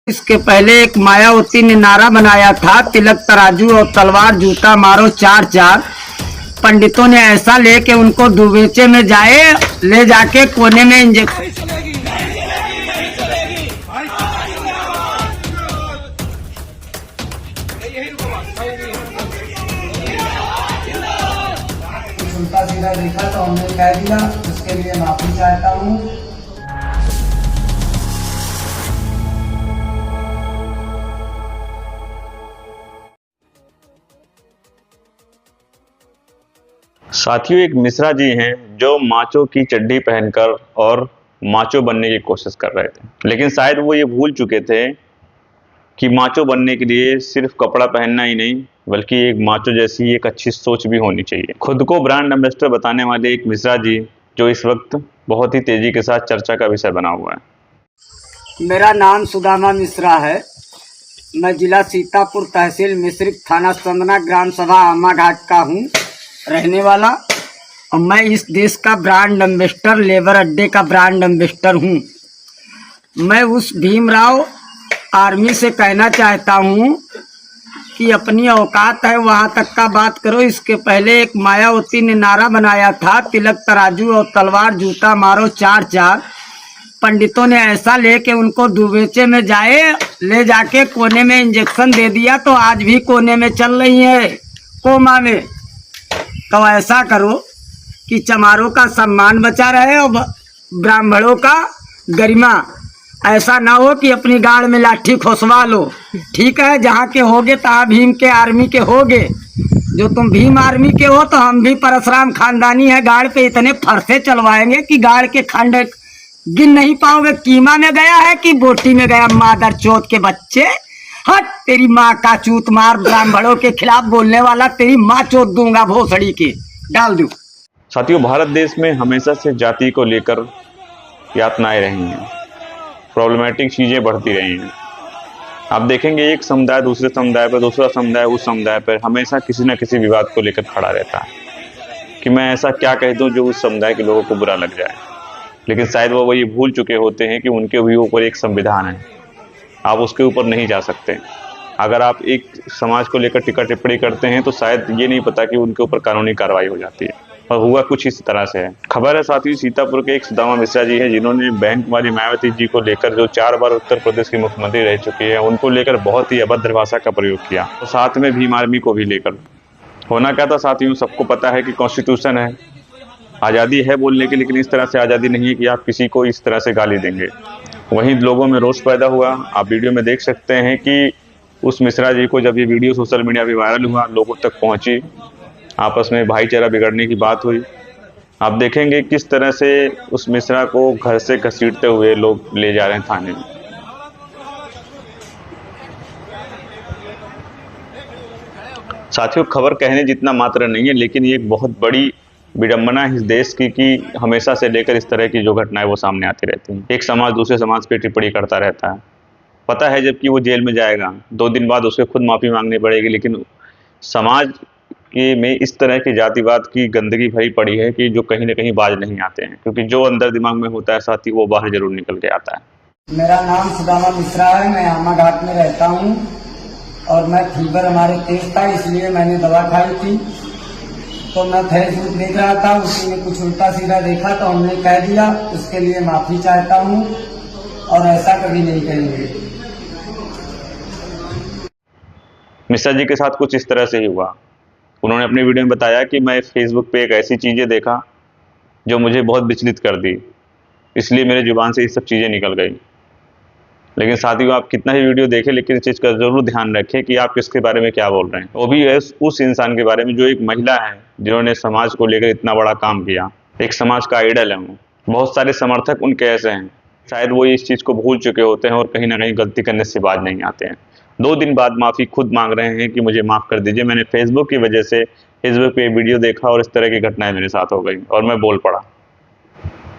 इसके पहले एक मायावती ने नारा बनाया था, तिलक तराजू और तलवार जूता मारो चार चार। पंडितों ने ऐसा लेके उनको दुबेचे में ले जाके कोने में इंजेक्शन। उल्टा सीधा देखा तो हमने कह दिया, उसके लिए माफी चाहता हूँ। साथियों, एक मिश्रा जी हैं जो माचो की चड्डी पहनकर और माचो बनने की कोशिश कर रहे थे, लेकिन शायद वो ये भूल चुके थे कि माचो बनने के लिए सिर्फ कपड़ा पहनना ही नहीं बल्कि एक माचो जैसी एक अच्छी सोच भी होनी चाहिए। खुद को ब्रांड एम्बेसडर बताने वाले एक मिश्रा जी जो इस वक्त बहुत ही तेजी के साथ चर्चा का विषय बना हुआ है। मेरा नाम सुदामा मिश्रा है। मैं जिला सीतापुर, तहसील मिश्रिक, थाना संदना, ग्राम सभा आमा घाट का हूँ रहने वाला, और मैं इस देश का ब्रांड एम्बेसडर, लेबर अड्डे का ब्रांड एम्बेसडर हूँ। मैं उस भीमराव आर्मी से कहना चाहता हूँ कि अपनी औकात है वहाँ तक का बात करो। इसके पहले एक मायावती ने नारा बनाया था, तिलक तराजू और तलवार जूता मारो चार चार। पंडितों ने ऐसा लेके उनको दुबेचे में ले जाके कोने में इंजेक्शन दे दिया, तो आज भी कोने में चल रही है, कोमा में। तो ऐसा करो कि चमारों का सम्मान बचा रहे और ब्राह्मणों का गरिमा। ऐसा ना हो कि अपनी गाड़ में लाठी खोसवा लो। ठीक है, जहाँ के होगे तहाँ भीम के आर्मी के होगे। जो तुम भीम आर्मी के हो तो हम भी परशुराम खानदानी है। गाड़ पे इतने फरसे चलवाएंगे कि गाड़ के खंड गिन नहीं पाओगे। कीमा में गया है कि बोटी में गया, मादर चौथ के बच्चे। हट तेरी माँ का चूत मार, ब्राह्मणों के खिलाफ बोलने वाला तेरी माँ चोत दूंगा, भोसड़ी के डाल दूं। साथियों, भारत देश में हमेशा से जाति को लेकर यातनाएं रही हैं, प्रॉब्लमेटिक चीजें बढ़ती रही हैं। आप देखेंगे एक समुदाय दूसरे समुदाय पर, दूसरा समुदाय उस समुदाय पर हमेशा किसी न किसी विवाद को लेकर खड़ा रहता है कि मैं ऐसा क्या कह दूं जो उस समुदाय के लोगों को बुरा लग जाए। लेकिन शायद वो ये भूल चुके होते हैं कि उनके भी ऊपर एक संविधान है, आप उसके ऊपर नहीं जा सकते। अगर आप एक समाज को लेकर टिक्का टिप्पणी करते हैं तो शायद ये नहीं पता कि उनके ऊपर कानूनी कार्रवाई हो जाती है, और हुआ कुछ इस तरह से है। खबर है साथियों, सीतापुर के एक सुदामा मिश्रा जी हैं जिन्होंने बहन कुमारी मायावती जी को लेकर, जो 4 बार उत्तर प्रदेश की मुख्यमंत्री रह चुकी है, उनको लेकर बहुत ही अभद्र भाषा का प्रयोग किया, और साथ में भीम आर्मी को भी लेकर। होना क्या था साथियों, सबको पता है कि कॉन्स्टिट्यूशन है, आज़ादी है बोलने की, लेकिन इस तरह से आज़ादी नहीं है कि आप किसी को इस तरह से गाली देंगे। वहीं लोगों में रोष पैदा हुआ। आप वीडियो में देख सकते हैं कि उस मिश्रा जी को जब ये वीडियो सोशल मीडिया पे वायरल हुआ, लोगों तक पहुंची, आपस में भाईचारा बिगड़ने की बात हुई। आप देखेंगे किस तरह से उस मिश्रा को घर से घसीटते हुए लोग ले जा रहे हैं थाने में। साथियों, खबर कहने जितना मात्र नहीं है, लेकिन ये एक बहुत बड़ी विडंबना है इस देश की कि हमेशा से लेकर इस तरह की जो घटनाएं वो सामने आती रहती हैं। एक समाज दूसरे समाज पे टिप्पणी करता रहता है, पता है जबकि वो जेल में जाएगा, 2 दिन बाद उसे खुद माफ़ी मांगनी पड़ेगी, लेकिन समाज के में इस तरह की जातिवाद की गंदगी भरी पड़ी है कि जो कहीं ना कहीं बाज नहीं आते हैं, क्योंकि जो अंदर दिमाग में होता है साथी वो बाहर जरूर निकल के आता है। मेरा नाम सुदामा मिश्रा है, मैं आमा घाट में रहता हूँ, और मैं फीवर हमारे तेज था, इसलिए मैंने दवा खाई थी। तो मैं फेसबुक देख रहा था, उसी में कुछ उल्टा सीधा देखा तो हमने कह दिया, उसके लिए माफी चाहता हूँ और ऐसा कभी नहीं करेंगे। मिश्रा जी के साथ कुछ इस तरह से ही हुआ। उन्होंने अपनी वीडियो में बताया कि मैं फेसबुक पे एक ऐसी चीज़ें देखा जो मुझे बहुत विचलित कर दी, इसलिए मेरे जुबान से ये सब चीज़ें निकल गई। लेकिन साथियों, आप कितना ही वीडियो देखें, लेकिन इस चीज़ का जरूर ध्यान रखें कि आप किसके बारे में क्या बोल रहे हैं। वो भी है उस इंसान के बारे में जो एक महिला है जिन्होंने समाज को लेकर इतना बड़ा काम किया, एक समाज का आइडल है वो। बहुत सारे समर्थक उनके ऐसे हैं, शायद वो इस चीज़ को भूल चुके होते हैं और कहीं ना कहीं गलती करने से बाज नहीं आते हैं। 2 दिन बाद माफ़ी खुद मांग रहे हैं कि मुझे माफ़ कर दीजिए, मैंने फेसबुक की वजह से फेसबुक पे वीडियो देखा और इस तरह की घटनाएं मेरे साथ हो गई और मैं बोल पड़ा।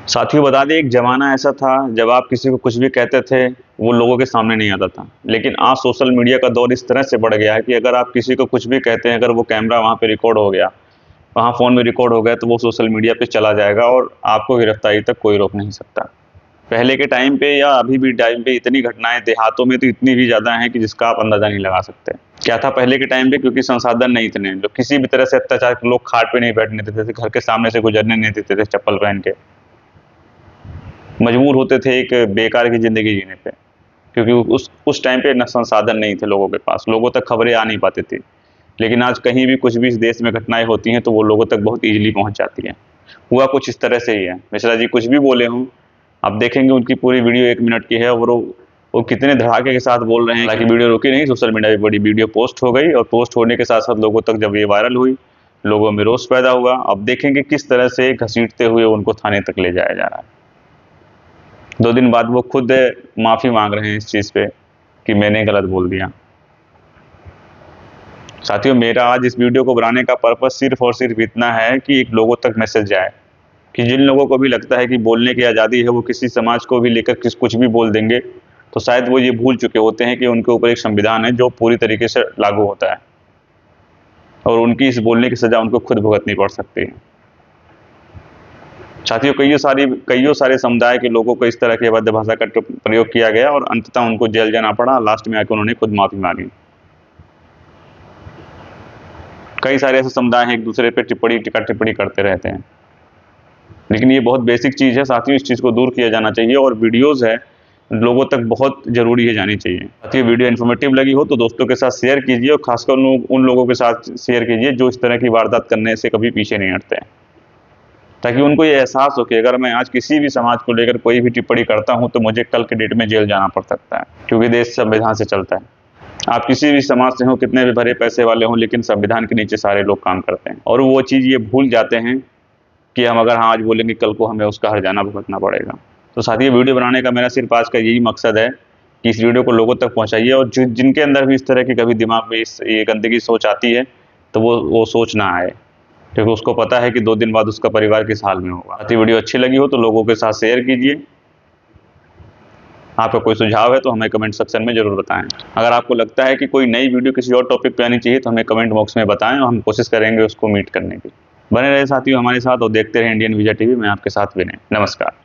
साथियों, बता दें, एक ज़माना ऐसा था जब आप किसी को कुछ भी कहते थे वो लोगों के सामने नहीं आता था, लेकिन आज सोशल मीडिया का दौर इस तरह से बढ़ गया है कि अगर आप किसी को कुछ भी कहते हैं, अगर वो कैमरा वहाँ पे रिकॉर्ड हो गया, वहाँ फ़ोन में रिकॉर्ड हो गया, तो वो सोशल मीडिया पे चला जाएगा और आपको गिरफ्तारी तक कोई रोक नहीं सकता। पहले के टाइम पे या अभी भी टाइम पे इतनी घटनाएं देहातों में तो इतनी भी ज़्यादा हैं कि जिसका आप अंदाज़ा नहीं लगा सकते। क्या था पहले के टाइम पे, क्योंकि संसाधन नहीं इतने, लोग किसी भी तरह से अत्याचार, लोग खाट पे नहीं बैठने देते थे, घर के सामने से गुजरने नहीं देते थे चप्पल पहन के, मजबूर होते थे एक बेकार की ज़िंदगी जीने पे, क्योंकि उस टाइम पे न संसाधन नहीं थे लोगों के पास, लोगों तक खबरें आ नहीं पाती थी। लेकिन आज कहीं भी कुछ भी इस देश में घटनाएं होती हैं तो वो लोगों तक बहुत ईजिली पहुंच जाती हैं। हुआ कुछ इस तरह से ही है। मिश्रा जी कुछ भी बोले हों, आप देखेंगे उनकी पूरी वीडियो 1 मिनट की है और वो कितने धड़ाके के साथ बोल रहे हैं। हालांकि वीडियो रुकी नहीं, सोशल मीडिया पे बड़ी वीडियो पोस्ट हो गई और पोस्ट होने के साथ साथ लोगों तक जब ये वायरल हुई, लोगों में रोष पैदा हुआ। अब देखेंगे किस तरह से घसीटते हुए उनको थाने तक ले जाया जा रहा है। 2 दिन बाद वो खुद माफ़ी मांग रहे हैं इस चीज़ पे कि मैंने गलत बोल दिया। साथियों, मेरा आज इस वीडियो को बनाने का पर्पस सिर्फ और सिर्फ इतना है कि एक लोगों तक मैसेज जाए कि जिन लोगों को भी लगता है कि बोलने की आज़ादी है, वो किसी समाज को भी लेकर कुछ भी बोल देंगे, तो शायद वो ये भूल चुके होते हैं कि उनके ऊपर एक संविधान है जो पूरी तरीके से लागू होता है और उनकी इस बोलने की सज़ा उनको खुद भुगतनी पड़ सकती है। साथियों, कईयों सारे समुदाय के लोगों को इस तरह की अभद्र भाषा का प्रयोग किया गया और अंततः उनको जेल जाना पड़ा। लास्ट में आकर उन्होंने खुद माफ़ी मांगी। कई सारे ऐसे समुदाय हैं एक दूसरे पे टिप्पणी करते रहते हैं, लेकिन ये बहुत बेसिक चीज़ है साथियों, इस चीज़ को दूर किया जाना चाहिए और वीडियोस है लोगों तक बहुत ज़रूरी है जानी चाहिए। साथियों, वीडियो इन्फॉर्मेटिव लगी हो तो दोस्तों के साथ शेयर कीजिए और खासकर उन लोगों के साथ शेयर कीजिए जो इस तरह की वारदात करने से कभी पीछे नहीं हटते हैं, ताकि उनको ये एहसास हो कि अगर मैं आज किसी भी समाज को लेकर कोई भी टिप्पणी करता हूँ तो मुझे कल के डेट में जेल जाना पड़ सकता है, क्योंकि देश संविधान से चलता है। आप किसी भी समाज से हो, कितने भी भरे पैसे वाले हों, लेकिन संविधान के नीचे सारे लोग काम करते हैं और वो चीज़ ये भूल जाते हैं कि हम अगर आज बोलेंगे कल को हमें उसका हर्जाना भुगतना पड़ेगा। तो साथियों, वीडियो बनाने का मेरा सिर्फ आज का यही मकसद है कि इस वीडियो को लोगों तक पहुंचाइए और जिनके अंदर भी इस तरह की कभी दिमाग में ये गंदगी सोच आती है तो वो सोच ना आए, क्योंकि उसको पता है कि 2 दिन बाद उसका परिवार किस हाल में होगा। साथियों, वीडियो अच्छी लगी हो तो लोगों के साथ शेयर कीजिए। आपका कोई सुझाव है तो हमें कमेंट सेक्शन में ज़रूर बताएं। अगर आपको लगता है कि कोई नई वीडियो किसी और टॉपिक पे आनी चाहिए तो हमें कमेंट बॉक्स में बताएं और हम कोशिश करेंगे उसको मीट करने की। बने रहे साथियों हमारे साथ और देखते रहे इंडियन विजय टीवी। मैं आपके साथ विनय। नमस्कार।